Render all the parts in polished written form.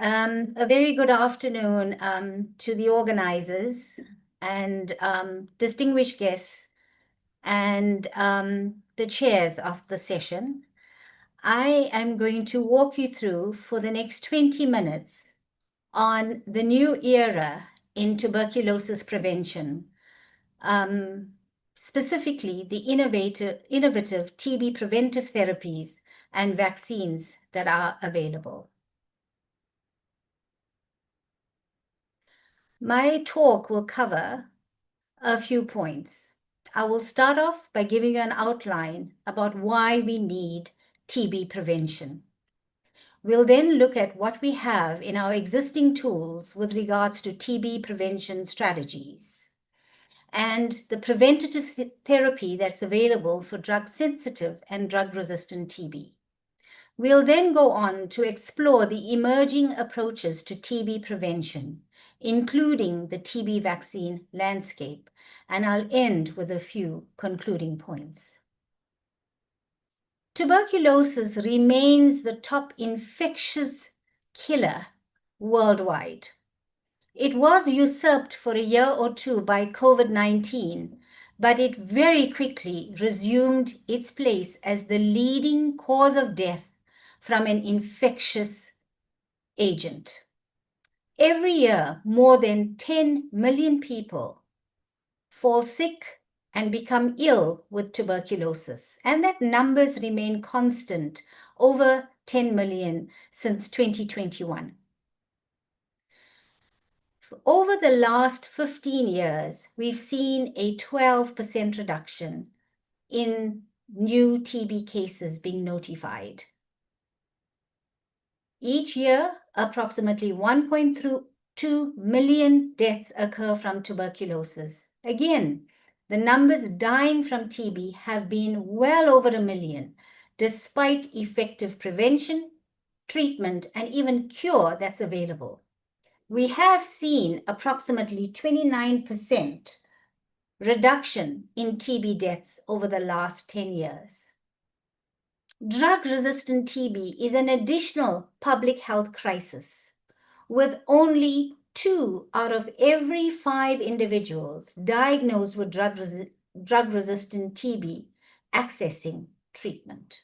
A very good afternoon to the organizers and distinguished guests and the chairs of the session. I am going to walk you through for the next 20 minutes on the new era in tuberculosis prevention, specifically the innovative TB preventive therapies and vaccines that are available. My talk will cover a few points. I will start off by giving you an outline about why we need TB prevention. We'll then look at what we have in our existing tools with regards to TB prevention strategies and the preventative therapy that's available for drug-sensitive and drug-resistant TB. We'll then go on to explore the emerging approaches to TB prevention, including the TB vaccine landscape, and I'll end with a few concluding points. Tuberculosis remains the top infectious killer worldwide. It was usurped for a year or two by COVID-19, but it very quickly resumed its place as the leading cause of death from an infectious agent. Every year, more than 10 million people fall sick and become ill with tuberculosis, and that numbers remain constant, over 10 million since 2021. Over the last 15 years, we've seen a 12% reduction in new TB cases being notified. Each year, approximately 1.2 million deaths occur from tuberculosis. Again, the numbers dying from TB have been well over 1 million, despite effective prevention, treatment, and even cure that's available. We have seen approximately 29% reduction in TB deaths over the last 10 years. Drug-resistant TB is an additional public health crisis, with only 2 out of every 5 individuals diagnosed with drug-resistant TB accessing treatment.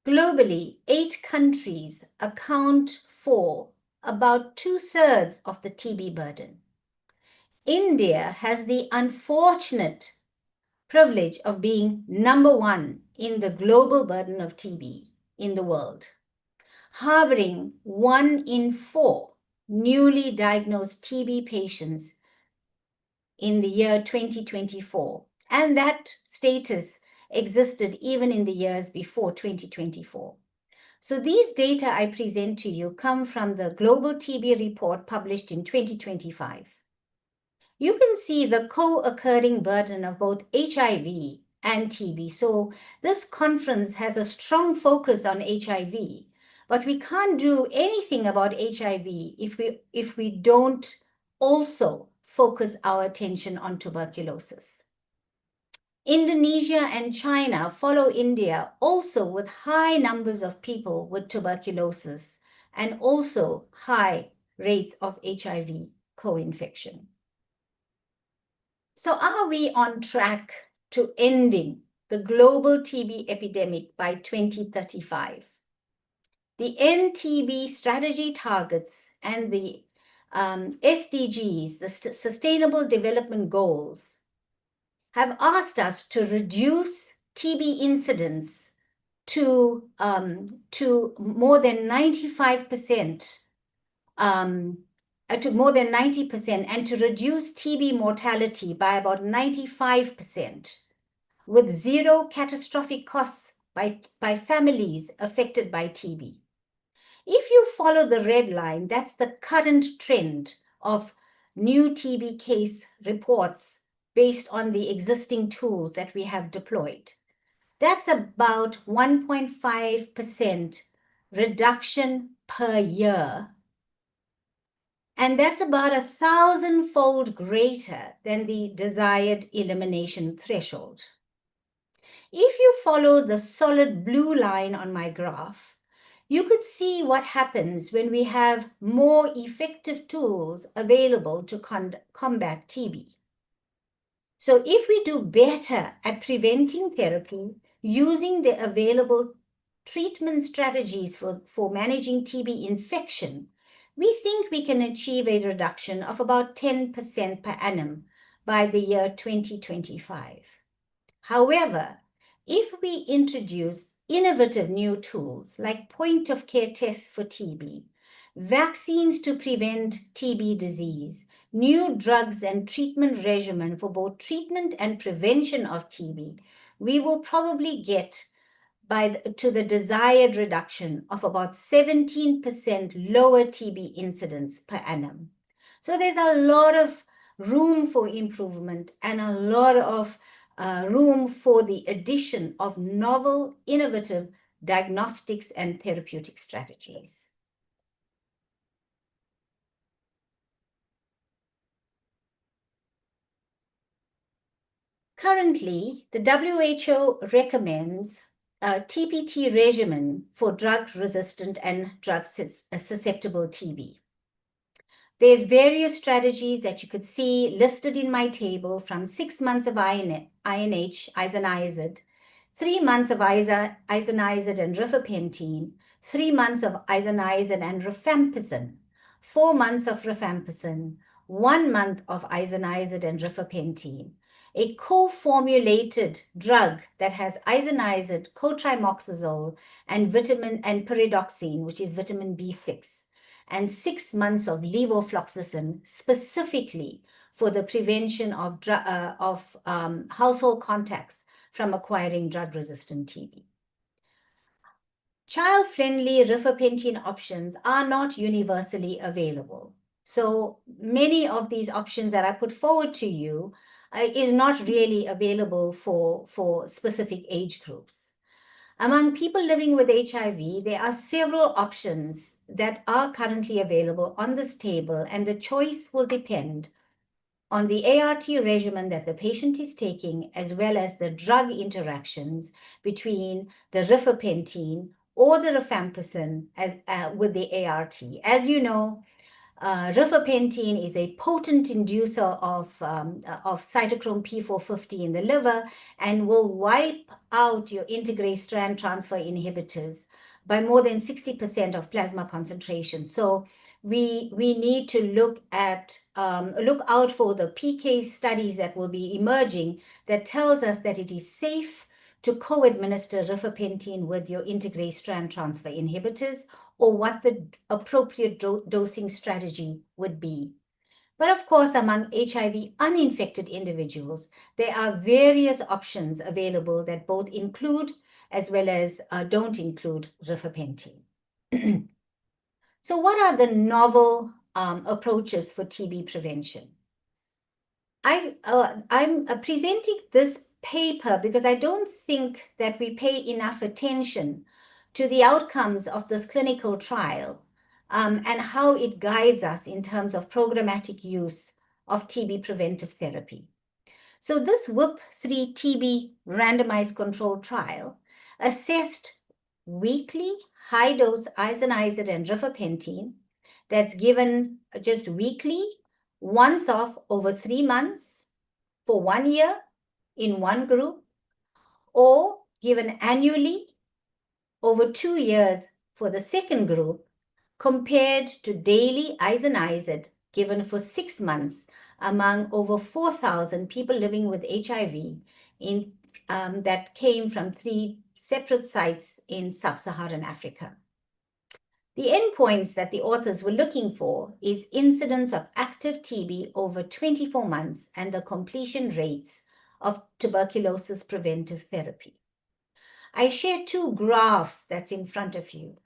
Globally, 8 countries account for about 2/3 of the TB burden. India has the unfortunate privilege of being number 1 in the global burden of TB in the world, harboring 1 in 4 newly diagnosed TB patients in the year 2024, and that status existed even in the years before 2024. So these data I present to you come from the Global TB Report published in 2025. You can see the co-occurring burden of both HIV and TB. So this conference has a strong focus on HIV, but we can't do anything about HIV if we don't also focus our attention on tuberculosis. Indonesia and China follow India also with high numbers of people with tuberculosis and also high rates of HIV co-infection. So are we on track to ending the global TB epidemic by 2035? The NTB strategy targets and the SDGs, the Sustainable Development Goals, have asked us to reduce TB incidence to more than 95%, to more than 90%, and to reduce TB mortality by about 95%, with zero catastrophic costs by families affected by TB. If you follow the red line, that's the current trend of new TB case reports based on the existing tools that we have deployed. That's about 1.5% reduction per year And that's about 1,000-fold greater than the desired elimination threshold. If you follow the solid blue line on my graph, you could see what happens when we have more effective tools available to combat TB. So if we do better at preventing therapy using the available treatment strategies for managing TB infection, we think we can achieve a reduction of about 10% per annum by the year 2025. However, if we introduce innovative new tools like point-of-care tests for TB, vaccines to prevent TB disease, new drugs and treatment regimen for both treatment and prevention of TB, we will probably get to the desired reduction of about 17% lower TB incidence per annum. So there's a lot of room for improvement and a lot of room for the addition of novel, innovative diagnostics and therapeutic strategies. Currently, the WHO recommends a TPT regimen for drug-resistant and drug-susceptible TB. There's various strategies that you could see listed in my table, from 6 months of INH, isoniazid, 3 months of isoniazid and rifapentine, 3 months of isoniazid and rifampicin, 4 months of rifampicin, 1 month of isoniazid and rifapentine, a co-formulated drug that has isoniazid, cotrimoxazole, and vitamin and pyridoxine, which is vitamin B6, and 6 months of levofloxacin specifically for the prevention of household contacts from acquiring drug-resistant TB. Child-friendly rifapentine options are not universally available. So many of these options that I put forward to you is not really available for specific age groups. Among people living with HIV, there are several options that are currently available on this table, and the choice will depend on the ART regimen that the patient is taking, as well as the drug interactions between the rifapentine or the rifampicin with the ART. As you know, rifapentine is a potent inducer of cytochrome P450 in the liver and will wipe out your integrase strand transfer inhibitors by more than 60% of plasma concentration. So we need to look out for the PK studies that will be emerging that tells us that it is safe to co-administer rifapentine with your integrase strand transfer inhibitors, or what the appropriate dosing strategy would be. But of course, among HIV uninfected individuals, there are various options available that both include as well as don't include rifapentine. So what are the novel approaches for TB prevention? I'm presenting this paper because I don't think that we pay enough attention to the outcomes of this clinical trial and how it guides us in terms of programmatic use of TB preventive therapy. So this WHIP-3 TB randomized controlled trial assessed weekly high-dose isoniazid and rifapentine that's given just weekly, once off over 3 months for 1 year in one group, or given annually over 2 years for the second group, compared to daily isoniazid given for 6 months among over 4,000 people living with HIV that came from 3 separate sites in sub-Saharan Africa. The endpoints that the authors were looking for is incidence of active TB over 24 months and the completion rates of tuberculosis preventive therapy. I share 2 graphs that's in front of you.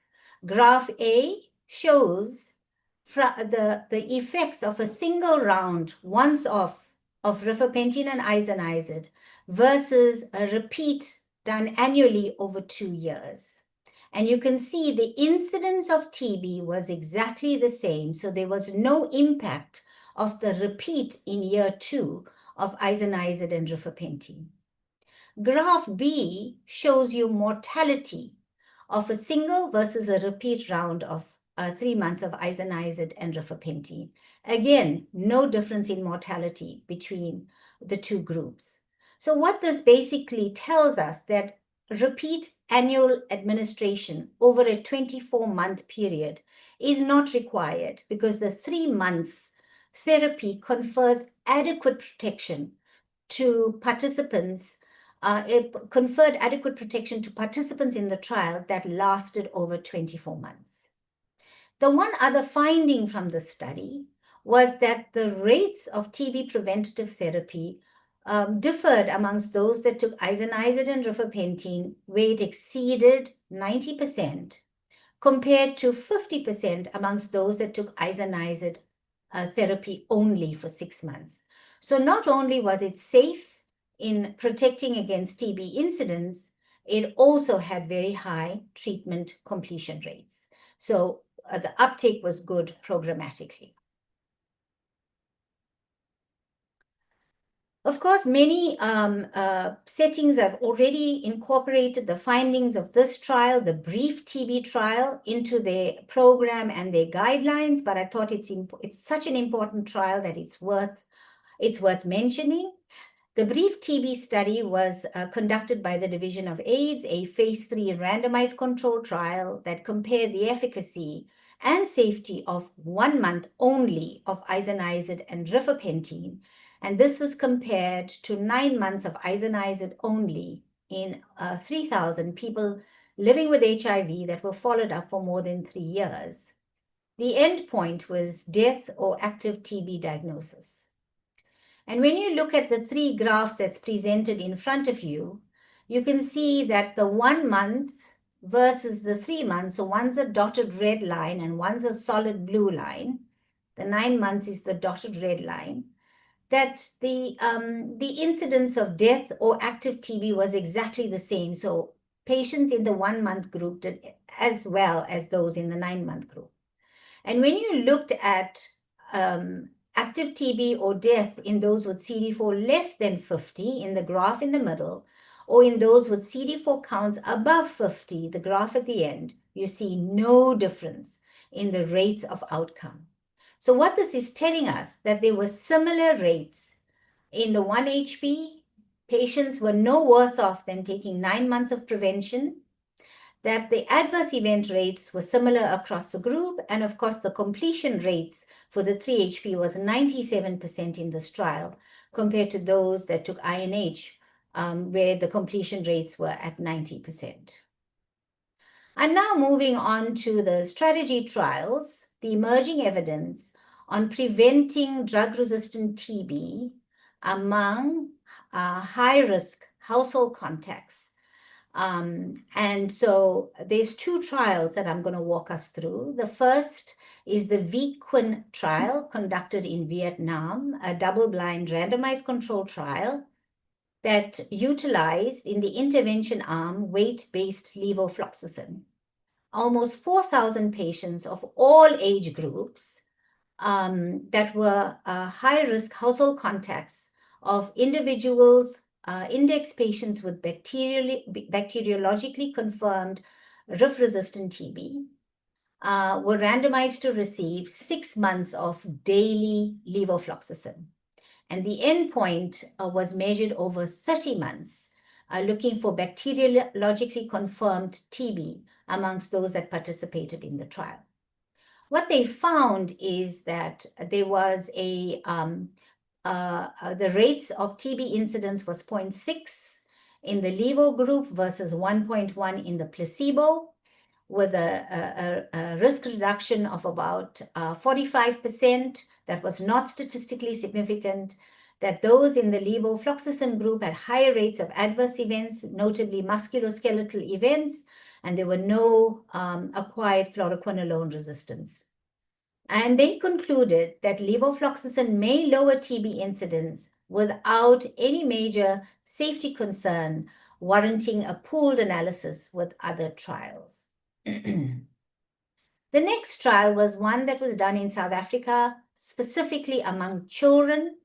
Graph A shows the effects of a single round once off of rifapentine and isoniazid versus a repeat done annually over 2 years. And you can see the incidence of TB was exactly the same. So there was no impact of the repeat in year 2 of isoniazid and rifapentine. Graph B shows you mortality of a single versus a repeat round of 3 months of isoniazid and rifapentine. Again, no difference in mortality between the two groups. So what this basically tells us that repeat annual administration over a 24-month period is not required because the 3 months therapy confers adequate protection to participants. It conferred adequate protection to participants in the trial that lasted over 24 months. The one other finding from the study was that the rates of TB preventative therapy differed amongst those that took isoniazid and rifapentine, where it exceeded 90%, compared to 50% amongst those that took isoniazid therapy only for 6 months. So not only was it safe in protecting against TB incidence, it also had very high treatment completion rates. So the uptake was good programmatically. Of course, many settings have already incorporated the findings of this trial, the brief TB trial, into their program and their guidelines, but I thought it's such an important trial that it's worth mentioning. The brief TB study was conducted by the Division of AIDS, a phase 3 randomized control trial that compared the efficacy and safety of 1 month only of isoniazid and rifapentine. And this was compared to 9 months of isoniazid only in 3,000 people living with HIV that were followed up for more than 3 years. The endpoint was death or active TB diagnosis. And when you look at the 3 graphs that's presented in front of you, you can see that the 1 month versus the 3 months, so one's a dotted red line and one's a solid blue line. The 9 months is the dotted red line. That the incidence of death or active TB was exactly the same. So patients in the 1 month group did as well as those in the 9 month group. And when you looked at active TB or death in those with CD4 less than 50 in the graph in the middle, or in those with CD4 counts above 50, the graph at the end, you see no difference in the rates of outcome. So what this is telling us that there were similar rates in the 1 HP, patients were no worse off than taking 9 months of prevention, that the adverse event rates were similar across the group, and of course the completion rates for the 3 HP was 97% in this trial compared to those that took INH, where the completion rates were at 90%. I'm now moving on to the strategy trials, the emerging evidence on preventing drug-resistant TB among high-risk household contacts. And so there's 2 trials that I'm going to walk us through. The first is the VQuin trial conducted in Vietnam, a double-blind randomized control trial that utilized in the intervention arm weight-based levofloxacin. Almost 4,000 patients of all age groups that were high-risk household contacts of individuals, index patients with bacteriologically confirmed RIF-resistant TB, were randomized to receive 6 months of daily levofloxacin. And the endpoint was measured over 30 months, looking for bacteriologically confirmed TB amongst those that participated in the trial. What they found is that there was the rates of TB incidence was 0.6 in the levo group versus 1.1 in the placebo, with a risk reduction of about 45% that was not statistically significant, that those in the levofloxacin group had higher rates of adverse events, notably musculoskeletal events, and there were no acquired fluoroquinolone resistance. And they concluded that levofloxacin may lower TB incidence without any major safety concern warranting a pooled analysis with other trials. The next trial was one that was done in South Africa, specifically among children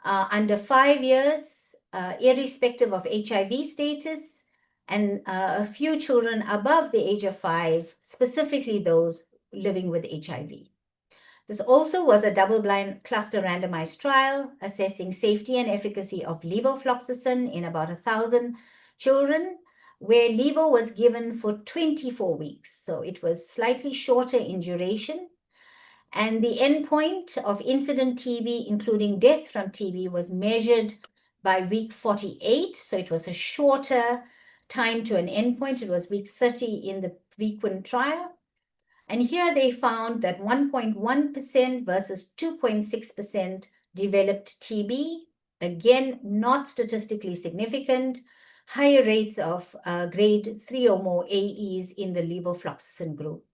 under 5 years, irrespective of HIV status, and a few children above the age of 5, specifically those living with HIV. This also was a double-blind cluster randomized trial assessing safety and efficacy of levofloxacin in about 1,000 children, where levo was given for 24 weeks. So it was slightly shorter in duration. And the endpoint of incident TB, including death from TB, was measured by week 48. So it was a shorter time to an endpoint. It was week 30 in the Week-1 trial. And here they found that 1.1% versus 2.6% developed TB. Again, not statistically significant. Higher rates of grade 3 or more AEs in the levofloxacin group.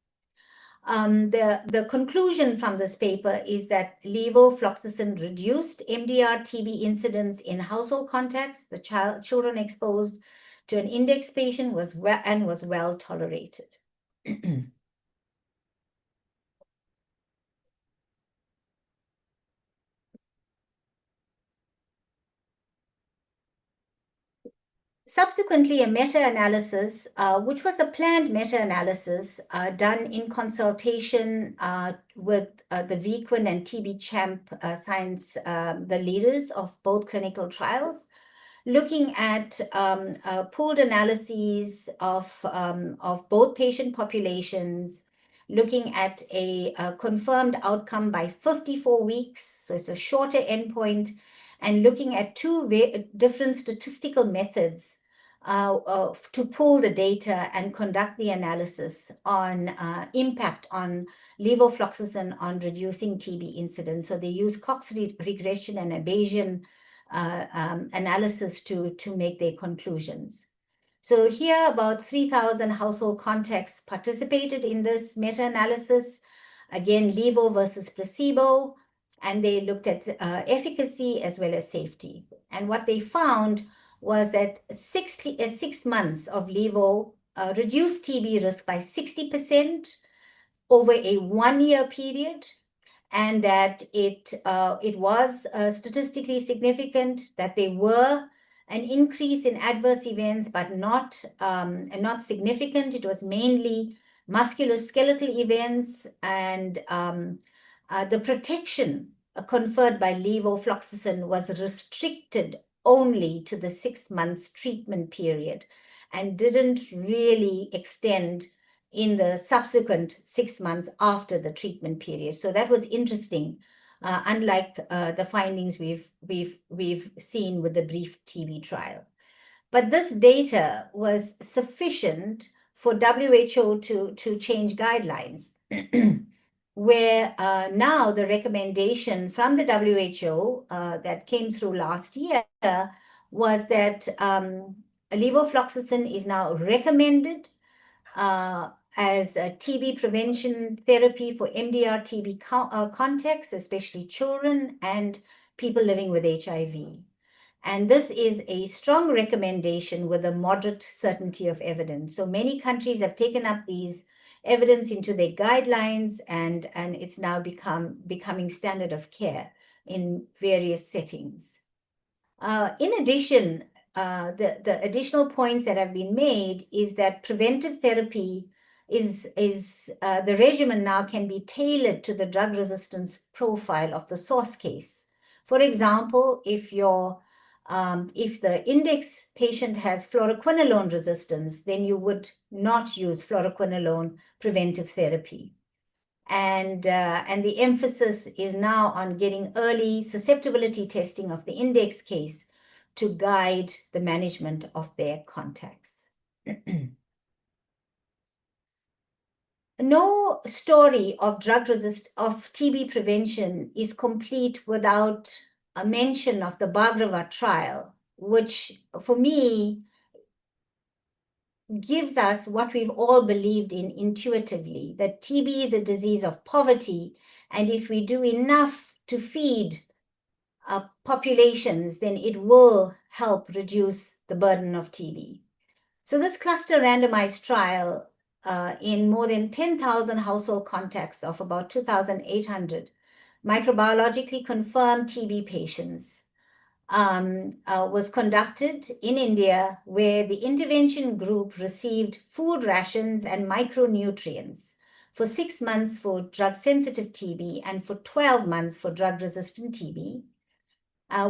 The conclusion from this paper is that levofloxacin reduced MDR TB incidence in household contexts. The children exposed to an index patient was well tolerated. Subsequently, a meta-analysis, which was a planned meta-analysis done in consultation with the Week-1 and TB Champ science, the leaders of both clinical trials, looking at pooled analyses of both patient populations, looking at a confirmed outcome by 54 weeks, so it's a shorter endpoint, and looking at two different statistical methods to pool the data and conduct the analysis on impact on levofloxacin on reducing TB incidence. So they use Cox regression and a Bayesian analysis to make their conclusions. So here about 3,000 household contexts participated in this meta-analysis. Again, levo versus placebo, and they looked at efficacy as well as safety. And what they found was that 6 months of levo reduced TB risk by 60% over a 1-year period, and that it was statistically significant, that there were an increase in adverse events, but not significant. It was mainly musculoskeletal events, and the protection conferred by levofloxacin was restricted only to the 6 months treatment period and didn't really extend in the subsequent 6 months after the treatment period. So that was interesting, unlike the findings we've seen with the brief TB trial. But this data was sufficient for WHO to change guidelines, where now the recommendation from the WHO that came through last year was that levofloxacin is now recommended as a TB prevention therapy for MDR TB contexts, especially children and people living with HIV. And this is a strong recommendation with a moderate certainty of evidence. So many countries have taken up these evidence into their guidelines, and it's now becoming standard of care in various settings. In addition, the additional points that have been made is that preventive therapy is the regimen now can be tailored to the drug resistance profile of the source case. For example, if the index patient has fluoroquinolone resistance, then you would not use fluoroquinolone preventive therapy. And the emphasis is now on getting early susceptibility testing of the index case to guide the management of their contacts. No story of TB prevention is complete without a mention of the Bhagrawat trial, which for me gives us what we've all believed in intuitively, that TB is a disease of poverty, and if we do enough to feed populations, then it will help reduce the burden of TB. So this cluster randomized trial in more than 10,000 household contacts of about 2,800 microbiologically confirmed TB patients was conducted in India, where the intervention group received food rations and micronutrients for 6 months for drug-sensitive TB and for 12 months for drug-resistant TB,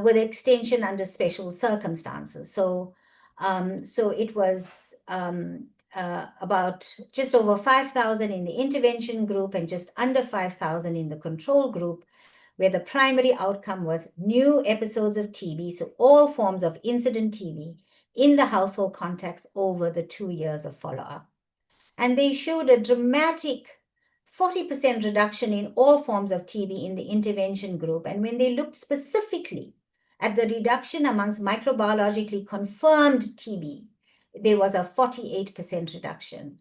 with extension under special circumstances. So it was about just over 5,000 in the intervention group and just under 5,000 in the control group, where the primary outcome was new episodes of TB, so all forms of incident TB in the household contacts over the 2 years of follow-up. And they showed a dramatic 40% reduction in all forms of TB in the intervention group. And when they looked specifically at the reduction amongst microbiologically confirmed TB, there was a 48% reduction.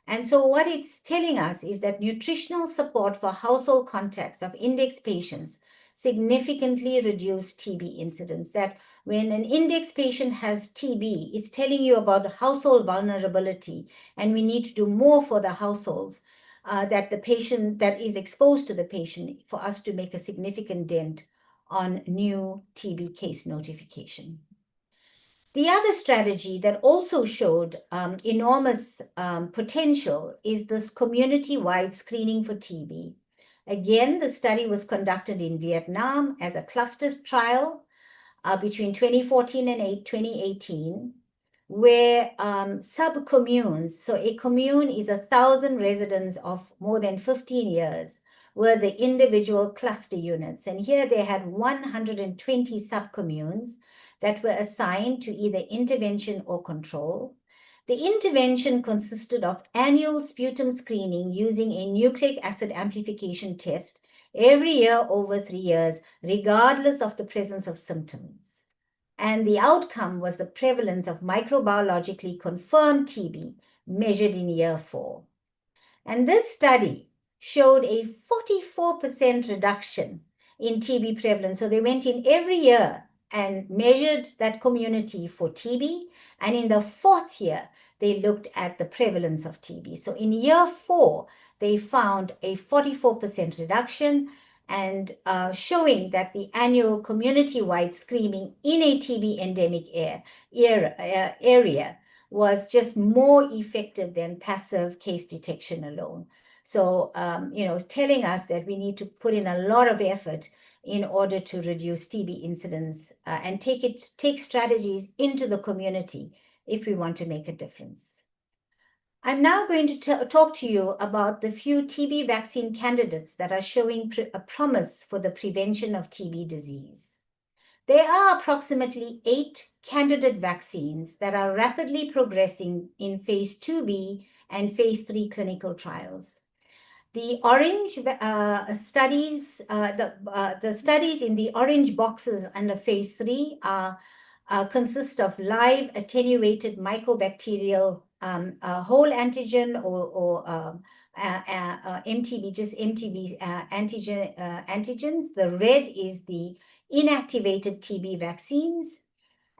And so what it's telling us is that nutritional support for household contacts of index patients significantly reduce TB incidence. That when an index patient has TB, it's telling you about the household vulnerability, and we need to do more for the households that the patient that is exposed to the patient for us to make a significant dent on new TB case notification. The other strategy that also showed enormous potential is this community-wide screening for TB. Again, the study was conducted in Vietnam as a cluster trial between 2014 and 2018, where sub-communes, so a commune is 1,000 residents of more than 15 years, were the individual cluster units. And here they had 120 sub-communes that were assigned to either intervention or control. The intervention consisted of annual sputum screening using a nucleic acid amplification test every year over 3 years, regardless of the presence of symptoms. And the outcome was the prevalence of microbiologically confirmed TB measured in year 4. And this study showed a 44% reduction in TB prevalence. So they went in every year and measured that community for TB. And in the 4th year, they looked at the prevalence of TB. So in year 4, they found a 44% reduction, and showing that the annual community-wide screening in a TB endemic area was just more effective than passive case detection alone. So, telling us that we need to put in a lot of effort in order to reduce TB incidence and take strategies into the community if we want to make a difference. I'm now going to talk to you about the few TB vaccine candidates that are showing a promise for the prevention of TB disease. There are approximately 8 candidate vaccines that are rapidly progressing in phase 2B and phase 3 clinical trials. The orange studies, the studies in the orange boxes under phase 3 consist of live attenuated mycobacterial whole antigen or MTB, just MTB antigens. The red is the inactivated TB vaccines,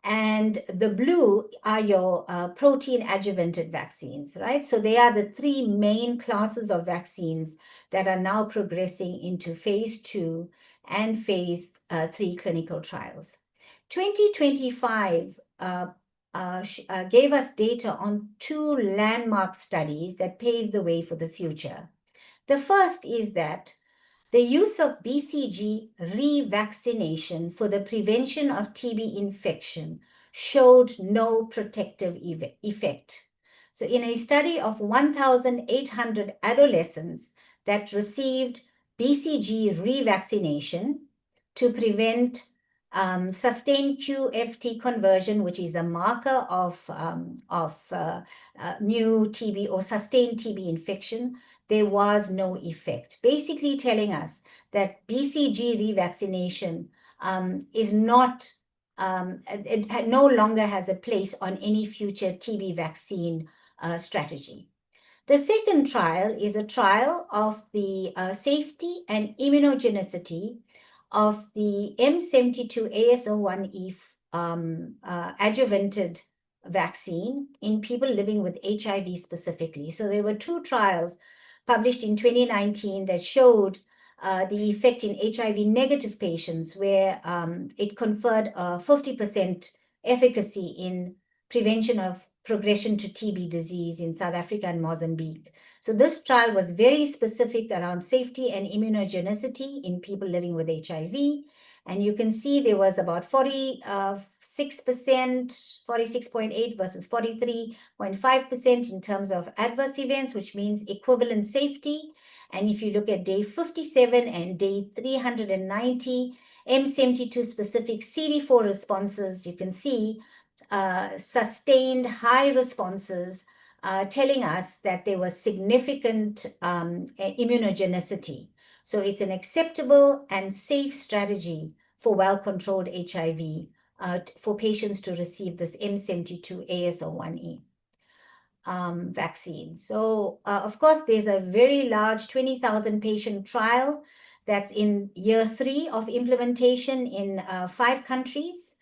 and the blue are your protein adjuvanted vaccines, right? So they are the 3 main classes of vaccines that are now progressing into phase 2 and phase 3 clinical trials. 2025 gave us data on 2 landmark studies that paved the way for the future. The first is that the use of BCG revaccination for the prevention of TB infection showed no protective effect. So in a study of 1,800 adolescents that received BCG revaccination to prevent sustained QFT conversion, which is a marker of new TB or sustained TB infection, there was no effect. Basically telling us that BCG revaccination is not, it no longer has a place on any future TB vaccine strategy. The second trial is a trial of the safety and immunogenicity of the M72 AS01E adjuvanted vaccine in people living with HIV specifically. So there were 2 trials published in 2019 that showed the effect in HIV negative patients, where it conferred a 50% efficacy in prevention of progression to TB disease in South Africa and Mozambique. So this trial was very specific around safety and immunogenicity in people living with HIV. And you can see there was about 46%, 46.8 versus 43.5% in terms of adverse events, which means equivalent safety. And if you look at day 57 and day 390, M72 specific CD4 responses, you can see sustained high responses, telling us that there was significant immunogenicity. So it's an acceptable and safe strategy for well-controlled HIV for patients to receive this M72 AS01E vaccine. So, of course, there's a very large 20,000 patient trial that's in year 3 of implementation in 5 countries,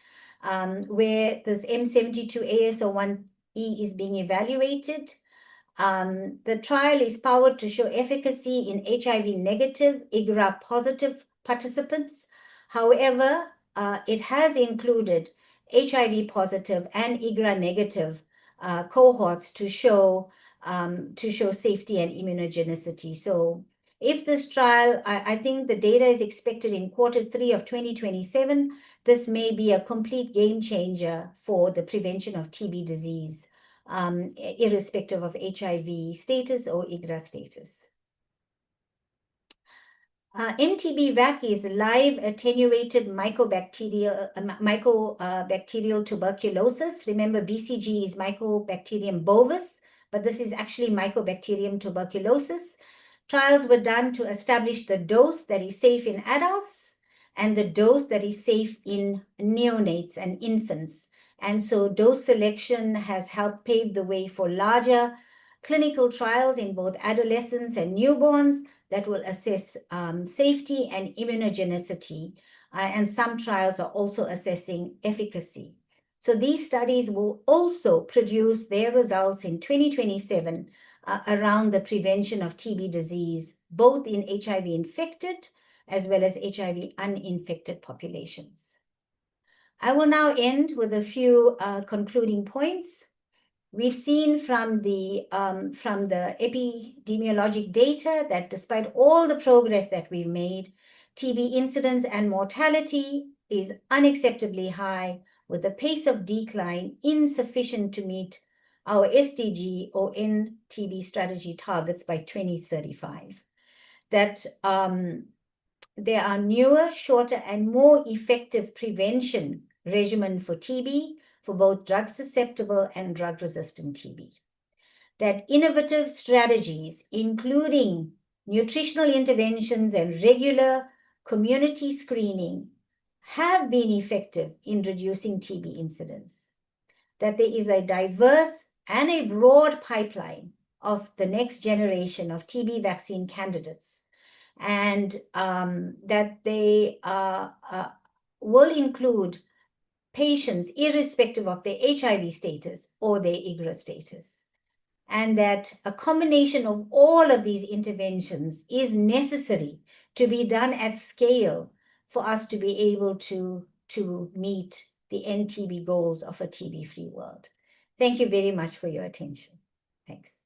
where this M72 AS01E is being evaluated. The trial is powered to show efficacy in HIV negative, IGRA positive participants. However, it has included HIV positive and IGRA negative cohorts to show safety and immunogenicity. So if this trial, I think the data is expected in Q3 of 2027, this may be a complete game changer for the prevention of TB disease, irrespective of HIV status or IGRA status. MTB-VAC is live attenuated mycobacterial tuberculosis. Remember, BCG is Mycobacterium bovis, but this is actually Mycobacterium tuberculosis. Trials were done to establish the dose that is safe in adults and the dose that is safe in neonates and infants. And so dose selection has helped pave the way for larger clinical trials in both adolescents and newborns that will assess safety and immunogenicity. And some trials are also assessing efficacy. So these studies will also produce their results in 2027 around the prevention of TB disease, both in HIV-infected as well as HIV-uninfected populations. I will now end with a few concluding points. We've seen from the epidemiologic data that despite all the progress that we've made, TB incidence and mortality is unacceptably high, with the pace of decline insufficient to meet our SDG or NTB strategy targets by 2035. That there are newer, shorter, and more effective prevention regimen for TB, for both drug-susceptible and drug-resistant TB. That innovative strategies, including nutritional interventions and regular community screening, have been effective in reducing TB incidence. That there is a diverse and a broad pipeline of the next generation of TB vaccine candidates, and that they will include patients irrespective of their HIV status or their IGRA status. And that a combination of all of these interventions is necessary to be done at scale for us to be able to meet the NTB goals of a TB-free world. Thank you very much for your attention. Thanks.